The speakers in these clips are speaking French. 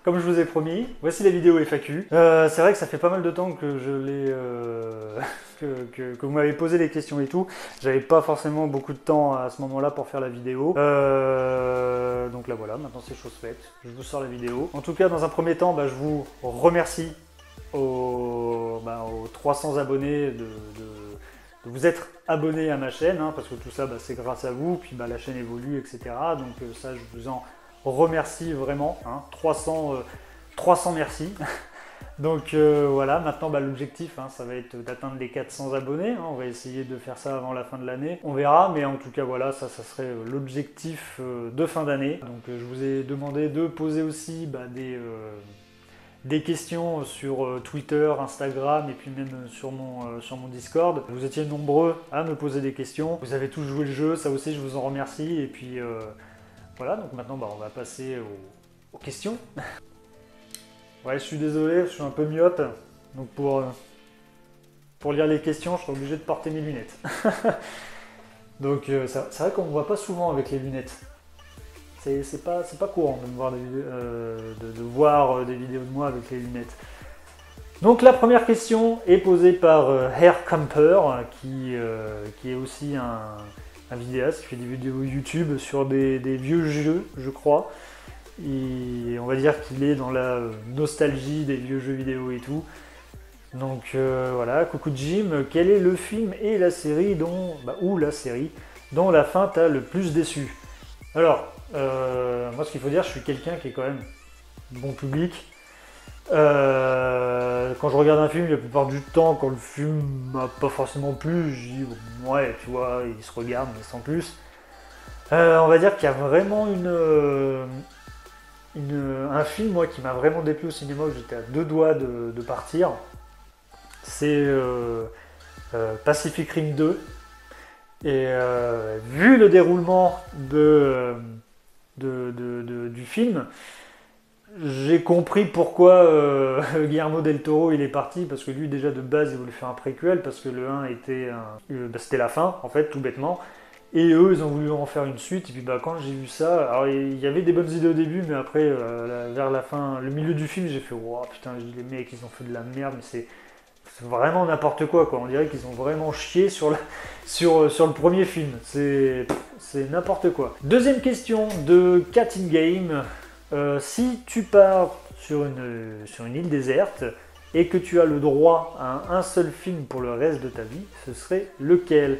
comme je vous ai promis, voici la vidéo FAQ. C'est vrai que ça fait pas mal de temps que je l'ai... que vous m'avez posé des questions et tout. J'avais pas forcément beaucoup de temps à ce moment-là pour faire la vidéo. Donc là voilà, maintenant c'est chose faite. Je vous sors la vidéo. En tout cas, dans un premier temps, je vous remercie aux 300 abonnés de vous être abonné à ma chaîne, hein, parce que tout ça c'est grâce à vous, puis la chaîne évolue, etc. Donc ça je vous en remercie vraiment, hein, 300 merci. Donc voilà, maintenant l'objectif ça va être d'atteindre les 400 abonnés, hein, on va essayer de faire ça avant la fin de l'année, on verra, mais en tout cas voilà, ça serait l'objectif de fin d'année. Donc je vous ai demandé de poser aussi des questions sur Twitter, Instagram et puis même sur mon Discord. Vous étiez nombreux à me poser des questions. Vous avez tous joué le jeu, ça aussi je vous en remercie. Et puis voilà, donc maintenant on va passer aux questions. Ouais, je suis désolé, je suis un peu myope. Donc pour lire les questions, je suis obligé de porter mes lunettes. Donc c'est vrai qu'on ne me voit pas souvent avec les lunettes. C'est pas courant de voir des vidéos de moi avec les lunettes. Donc la première question est posée par Hair Camper, qui est aussi un vidéaste, qui fait des vidéos YouTube sur des vieux jeux, je crois. Et on va dire qu'il est dans la nostalgie des vieux jeux vidéo et tout. Donc voilà, coucou Jim, quel est le film et la série ou la série dont la fin t'a le plus déçu? Alors, moi ce qu'il faut dire, je suis quelqu'un qui est quand même bon public. Quand je regarde un film, la plupart du temps, quand le film m'a pas forcément plu, je dis ouais, tu vois, il se regarde, mais sans plus. On va dire qu'il y a vraiment un film moi qui m'a vraiment déplu au cinéma, où j'étais à deux doigts de partir. C'est Pacific Rim 2. Et vu le déroulement du film, j'ai compris pourquoi Guillermo del Toro il est parti, parce que lui déjà de base il voulait faire un préquel, parce que le 1 était c'était la fin en fait, tout bêtement, et eux ils ont voulu en faire une suite. Et puis quand j'ai vu ça, alors il y avait des bonnes idées au début, mais après vers la fin, le milieu du film, j'ai fait wow, putain, les mecs ils ont fait de la merde, mais c'est vraiment n'importe quoi. On dirait qu'ils ont vraiment chié sur le premier film. C'est n'importe quoi. Deuxième question de Cat in Game. Si tu pars sur une île déserte et que tu as le droit à un seul film pour le reste de ta vie, ce serait lequel?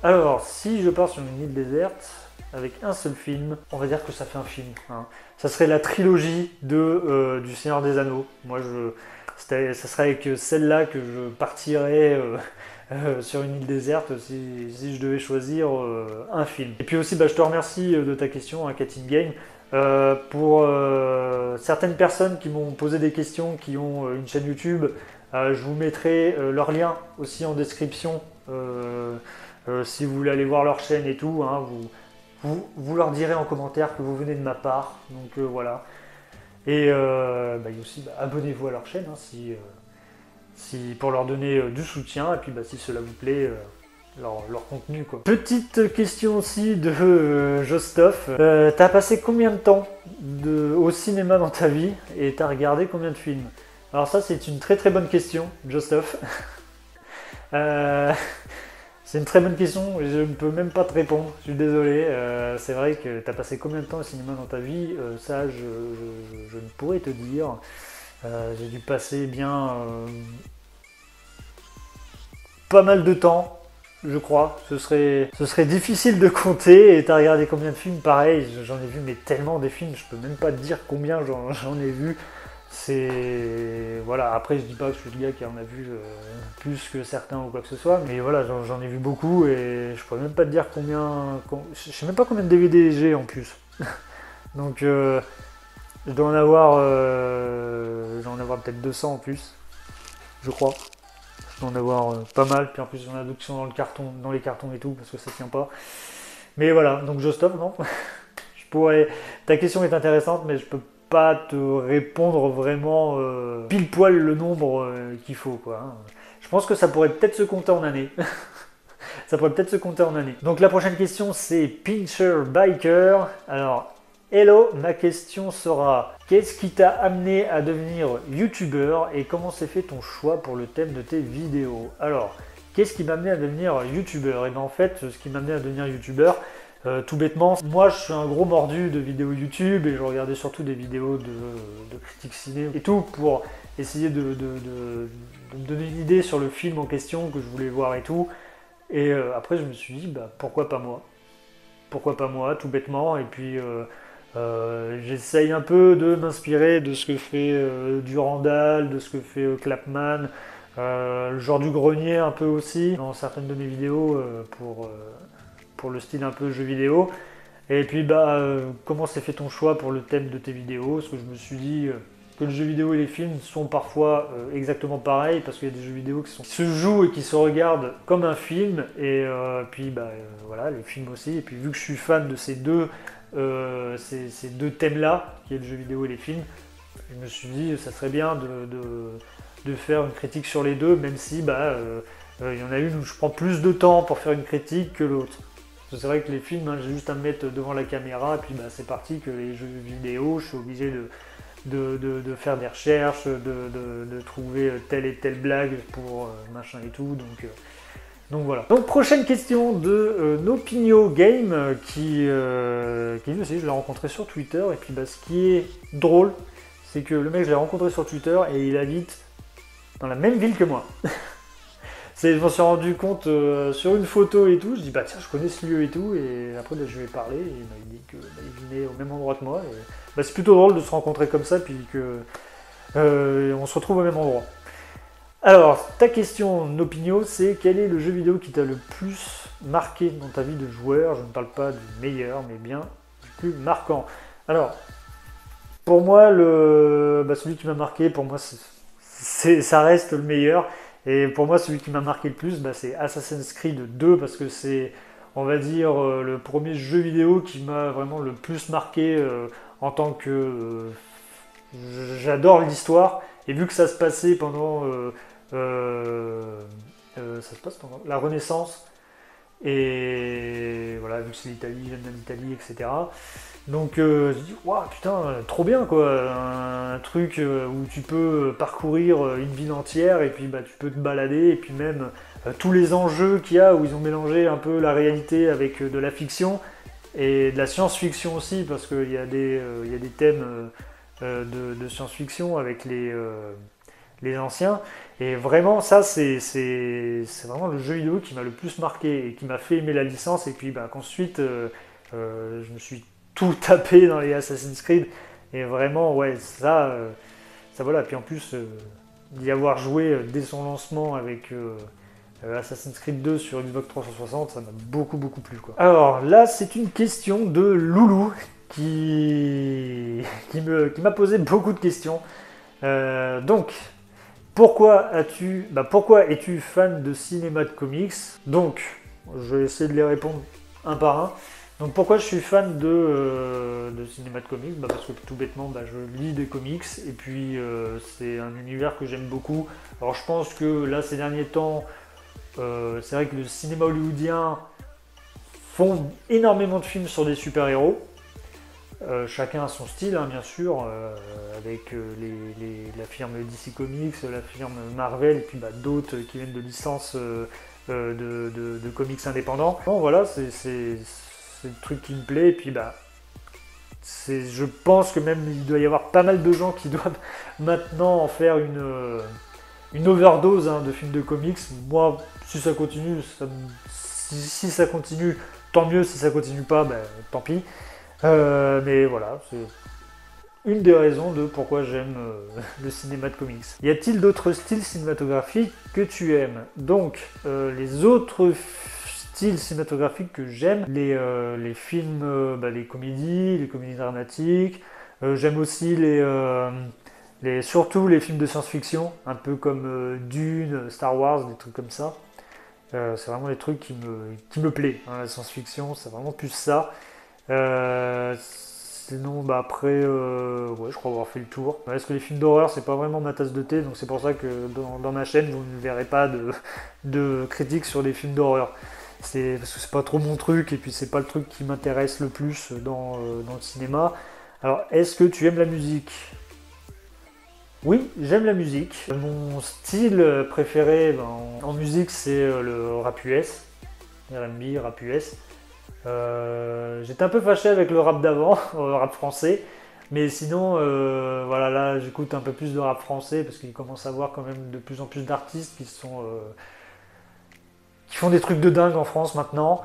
Alors, si je pars sur une île déserte avec un seul film, on va dire que ça fait un film. Ça serait la trilogie du Seigneur des Anneaux. Moi, ça serait avec celle-là que je partirais sur une île déserte si je devais choisir un film. Et puis aussi, je te remercie de ta question, Cat in Game. Pour certaines personnes qui m'ont posé des questions, qui ont une chaîne YouTube, je vous mettrai leur lien aussi en description. Si vous voulez aller voir leur chaîne et tout, vous leur direz en commentaire que vous venez de ma part. Donc voilà. Et aussi, abonnez-vous à leur chaîne pour leur donner du soutien, et puis si cela vous plaît, leur contenu quoi. Petite question aussi de Jostoff. T'as passé combien de temps au cinéma dans ta vie et t'as regardé combien de films? Alors ça c'est une très très bonne question, Jostoff. C'est une très bonne question, je ne peux même pas te répondre, je suis désolé. C'est vrai que tu as passé combien de temps au cinéma dans ta vie? Ça, je ne pourrais te dire. J'ai dû passer bien pas mal de temps, je crois. Ce serait difficile de compter. Et tu as regardé combien de films? Pareil, j'en ai vu mais tellement des films, je peux même pas te dire combien j'en ai vu. Voilà, après je dis pas que je suis le gars qui en a vu plus que certains ou quoi que ce soit, mais voilà, j'en ai vu beaucoup et je pourrais même pas te dire combien, je sais même pas combien de DVD j'ai en plus. Donc je dois en avoir peut-être 200 en plus, je crois. Je dois en avoir pas mal, puis en plus il y en a d'autres qui sont dans les cartons et tout, parce que ça tient pas. Mais voilà, donc je stoppe, non? Ta question est intéressante, mais je peux pas te répondre vraiment pile poil le nombre qu'il faut quoi. Je pense que ça pourrait peut-être se compter en années. Ça pourrait peut-être se compter en années. Donc la prochaine question c'est Pincher Biker. Alors hello, ma question sera qu'est-ce qui t'a amené à devenir youtubeur et comment s'est fait ton choix pour le thème de tes vidéos? Alors, qu'est-ce qui m'a amené à devenir youtubeur? Et bien en fait, ce qui m'a amené à devenir youtubeur, tout bêtement, moi je suis un gros mordu de vidéos YouTube et je regardais surtout des vidéos de critiques ciné et tout pour essayer de me donner une idée sur le film en question que je voulais voir et tout. Et après je me suis dit, bah, pourquoi pas moi? Pourquoi pas moi, tout bêtement. Et puis j'essaye un peu de m'inspirer de ce que fait Durandal, de ce que fait Clapman, le genre du grenier un peu aussi, dans certaines de mes vidéos pour le style un peu jeu vidéo. Et puis comment s'est fait ton choix pour le thème de tes vidéos? Parce que je me suis dit que le jeu vidéo et les films sont parfois exactement pareils, parce qu'il y a des jeux vidéo qui se jouent et qui se regardent comme un film, et puis voilà, les films aussi. Et puis vu que je suis fan de ces deux thèmes-là, qui est le jeu vidéo et les films, je me suis dit ça serait bien de faire une critique sur les deux, même si il y en a une où je prends plus de temps pour faire une critique que l'autre. C'est vrai que les films, hein, j'ai juste à me mettre devant la caméra, et puis c'est parti. Que les jeux vidéo, je suis obligé de faire des recherches, de trouver telle et telle blague pour machin et tout, donc voilà. Donc prochaine question de Nopinio Game qui aussi, je l'ai rencontré sur Twitter, et puis ce qui est drôle, c'est que le mec, je l'ai rencontré sur Twitter et il habite dans la même ville que moi. Je m'en suis rendu compte sur une photo et tout, je dis bah tiens, je connais ce lieu et tout, et après je lui ai parlé et il m'a dit qu'il venait au même endroit que moi. Et, c'est plutôt drôle de se rencontrer comme ça, puis que on se retrouve au même endroit. Alors, ta question, Nopinio, c'est quel est le jeu vidéo qui t'a le plus marqué dans ta vie de joueur? Je ne parle pas du meilleur, mais bien du plus marquant. Alors, pour moi, celui qui m'a marqué, pour moi, ça reste le meilleur. Et pour moi, celui qui m'a marqué le plus, c'est Assassin's Creed 2, parce que c'est, on va dire, le premier jeu vidéo qui m'a vraiment le plus marqué en tant que... j'adore l'histoire, et vu que ça se passait pendant... ça se passe pendant la Renaissance, et voilà, vu que c'est l'Italie, j'aime bien l'Italie, etc. Donc je dis, waouh, putain, trop bien quoi, un truc où tu peux parcourir une ville entière, et puis tu peux te balader, et puis même tous les enjeux qu'il y a, où ils ont mélangé un peu la réalité avec de la fiction, et de la science-fiction aussi, parce qu'il y a des thèmes de science-fiction avec les anciens, et vraiment ça c'est vraiment le jeu vidéo qui m'a le plus marqué, et qui m'a fait aimer la licence, et puis qu'ensuite je me suis tout tapé dans les Assassin's Creed, et vraiment ouais ça voilà. Puis en plus d'y avoir joué dès son lancement avec Assassin's Creed 2 sur Xbox 360, ça m'a beaucoup plu quoi. Alors là, c'est une question de Loulou qui m'a posé beaucoup de questions. Donc pourquoi es-tu fan de cinéma de comics? Donc je vais essayer de les répondre un par un. Donc pourquoi je suis fan de cinéma de comics? Parce que tout bêtement, je lis des comics, et puis c'est un univers que j'aime beaucoup. Alors je pense que là, ces derniers temps, c'est vrai que le cinéma hollywoodien font énormément de films sur des super-héros. Chacun a son style, hein, bien sûr, avec la firme DC Comics, la firme Marvel, et puis d'autres qui viennent de licences de comics indépendants. Bon, voilà, c'est le truc qui me plaît, et puis je pense que même il doit y avoir pas mal de gens qui doivent maintenant en faire une overdose de films de comics. Moi, si ça continue, si ça continue, tant mieux. Si ça continue pas, tant pis. Mais voilà, c'est une des raisons de pourquoi j'aime le cinéma de comics. Y a-t-il d'autres styles cinématographiques que tu aimes? Donc, les autres styles cinématographiques que j'aime, les films, les comédies dramatiques. J'aime aussi surtout les films de science-fiction, un peu comme Dune, Star Wars, des trucs comme ça. C'est vraiment des trucs qui me plaisent. La science-fiction, c'est vraiment plus ça. Sinon, après, je crois avoir fait le tour. Parce que les films d'horreur, c'est pas vraiment ma tasse de thé, donc c'est pour ça que dans ma chaîne, vous ne verrez pas de critiques sur les films d'horreur. Parce que c'est pas trop mon truc, et puis c'est pas le truc qui m'intéresse le plus dans le cinéma. Alors, est-ce que tu aimes la musique? Oui, j'aime la musique. Mon style préféré en musique, c'est le rap US, R&B, rap US. J'étais un peu fâché avec le rap d'avant, le rap français. Mais sinon, voilà, là, j'écoute un peu plus de rap français parce qu'il commence à avoir quand même de plus en plus d'artistes qui font des trucs de dingue en France maintenant.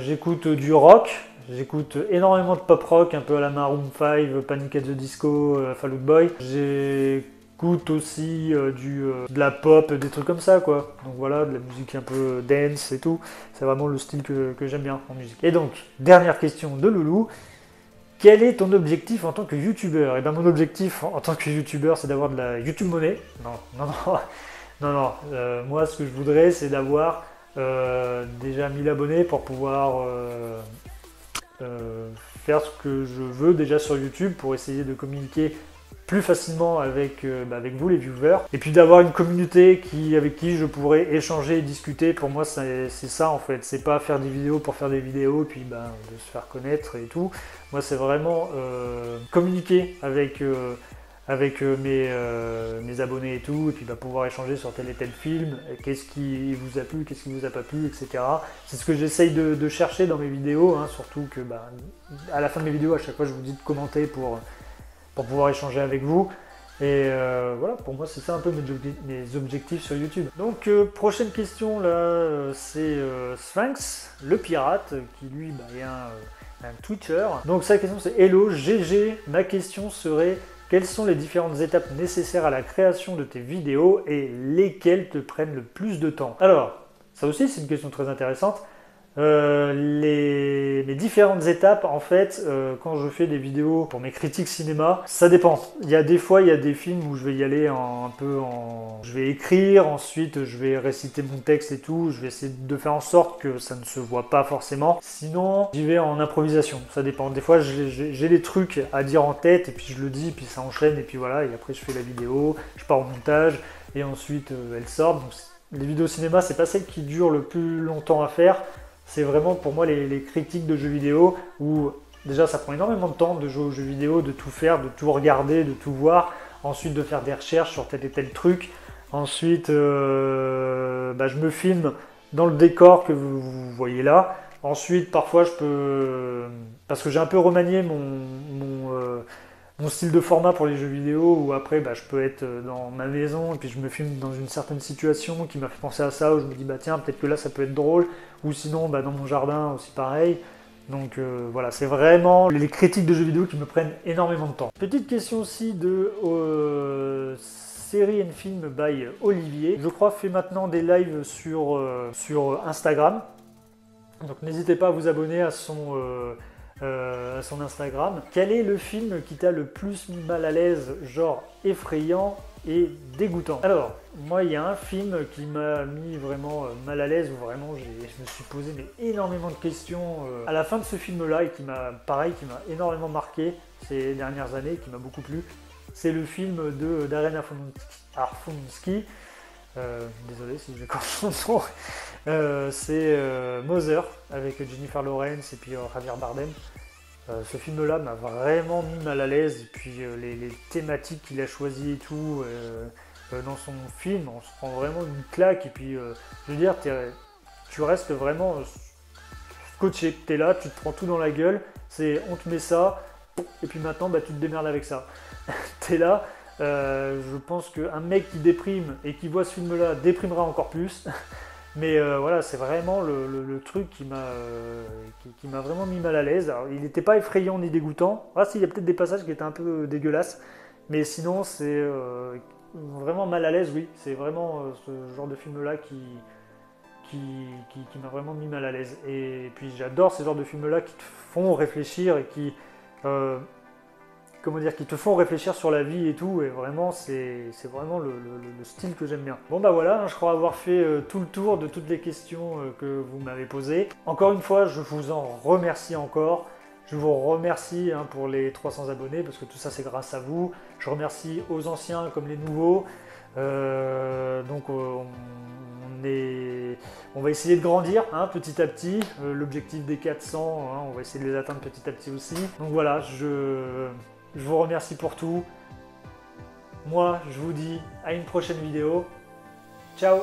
J'écoute du rock, j'écoute énormément de pop rock, un peu à la Maroon 5, Panic at the Disco, Fall Out Boy. J'écoute aussi de la pop, des trucs comme ça, quoi. Donc voilà, de la musique un peu dance et tout. C'est vraiment le style que j'aime bien en musique. Et donc, dernière question de Loulou. Quel est ton objectif en tant que youtubeur? Et bien mon objectif en tant que youtubeur, c'est d'avoir de la YouTube monnaie. Non, non, non, non, non. Moi, ce que je voudrais, c'est d'avoir déjà 1000 abonnés pour pouvoir faire ce que je veux déjà sur YouTube, pour essayer de communiquer plus facilement avec vous les viewers, et puis d'avoir une communauté avec qui je pourrais échanger et discuter. Pour moi c'est ça en fait, c'est pas faire des vidéos pour faire des vidéos et puis de se faire connaître et tout. Moi c'est vraiment communiquer avec mes abonnés et tout, et puis pouvoir échanger sur tel et tel film, qu'est-ce qui vous a plu, qu'est-ce qui vous a pas plu, etc. C'est ce que j'essaye de chercher dans mes vidéos, hein, surtout que à la fin de mes vidéos, à chaque fois je vous dis de commenter pour pouvoir échanger avec vous. Et voilà, pour moi c'est ça un peu mes objectifs sur YouTube. Donc prochaine question là, c'est Sphinx, le pirate, qui lui est un Twitcher. Donc sa question c'est: Hello GG, ma question serait: quelles sont les différentes étapes nécessaires à la création de tes vidéos et lesquelles te prennent le plus de temps? Alors, ça aussi c'est une question très intéressante. Les différentes étapes, en fait, quand je fais des vidéos pour mes critiques cinéma, ça dépend. Il y a des fois, il y a des films où je vais y aller je vais écrire, ensuite je vais réciter mon texte et tout, je vais essayer de faire en sorte que ça ne se voit pas forcément. Sinon, j'y vais en improvisation, ça dépend. Des fois, j'ai des trucs à dire en tête, et puis je le dis, puis ça enchaîne, et puis voilà, et après je fais la vidéo, je pars au montage, et ensuite elle sort. Donc, les vidéos cinéma, c'est pas celle qui dure le plus longtemps à faire. C'est vraiment pour moi les critiques de jeux vidéo où déjà ça prend énormément de temps de jouer aux jeux vidéo, de tout faire, de tout regarder, de tout voir, ensuite de faire des recherches sur tel et tel truc. Ensuite, je me filme dans le décor que vous voyez là. Ensuite, parfois je peux, parce que j'ai un peu remanié mon style de format pour les jeux vidéo, où après je peux être dans ma maison et puis je me filme dans une certaine situation qui m'a fait penser à ça, où je me dis tiens, peut-être que là ça peut être drôle, ou sinon dans mon jardin aussi pareil. Donc voilà, c'est vraiment les critiques de jeux vidéo qui me prennent énormément de temps. Petite question aussi de série and film by Olivier. Je crois fait maintenant des lives sur Instagram. Donc n'hésitez pas à vous abonner à son Instagram. Quel est le film qui t'a le plus mis mal à l'aise, genre effrayant et dégoûtant? Alors, moi il y a un film qui m'a mis vraiment mal à l'aise, où vraiment je me suis posé énormément de questions à la fin de ce film-là, et qui m'a énormément marqué ces dernières années, qui m'a beaucoup plu. C'est le film de Darren Aronofsky. Désolé si je corrige son nom. C'est Mother avec Jennifer Lawrence et puis Javier Bardem. Ce film-là m'a vraiment mis mal à l'aise, et puis les thématiques qu'il a choisies et tout dans son film, on se prend vraiment une claque, et puis je veux dire, tu restes vraiment scotché. T'es là, tu te prends tout dans la gueule, on te met ça, et puis maintenant tu te démerdes avec ça. T'es là. Je pense qu'un mec qui déprime et qui voit ce film-là déprimera encore plus. Mais voilà, c'est vraiment le truc qui m'a vraiment mis mal à l'aise. Alors, il n'était pas effrayant ni dégoûtant. Ah si, il y a peut-être des passages qui étaient un peu dégueulasses. Mais sinon, c'est vraiment mal à l'aise, oui. C'est vraiment ce genre de film-là qui m'a vraiment mis mal à l'aise. Et puis j'adore ces genres de films-là qui te font réfléchir et qui te font réfléchir sur la vie et tout, et vraiment c'est vraiment le style que j'aime bien. Bon voilà, je crois avoir fait tout le tour de toutes les questions que vous m'avez posées. Encore une fois, je vous en remercie encore. Je vous remercie pour les 300 abonnés, parce que tout ça c'est grâce à vous. Je remercie aux anciens comme les nouveaux. Donc on est on va essayer de grandir hein, petit à petit. L'objectif des 400, hein, on va essayer de les atteindre petit à petit aussi. Donc voilà, je vous remercie pour tout. Moi, je vous dis à une prochaine vidéo. Ciao!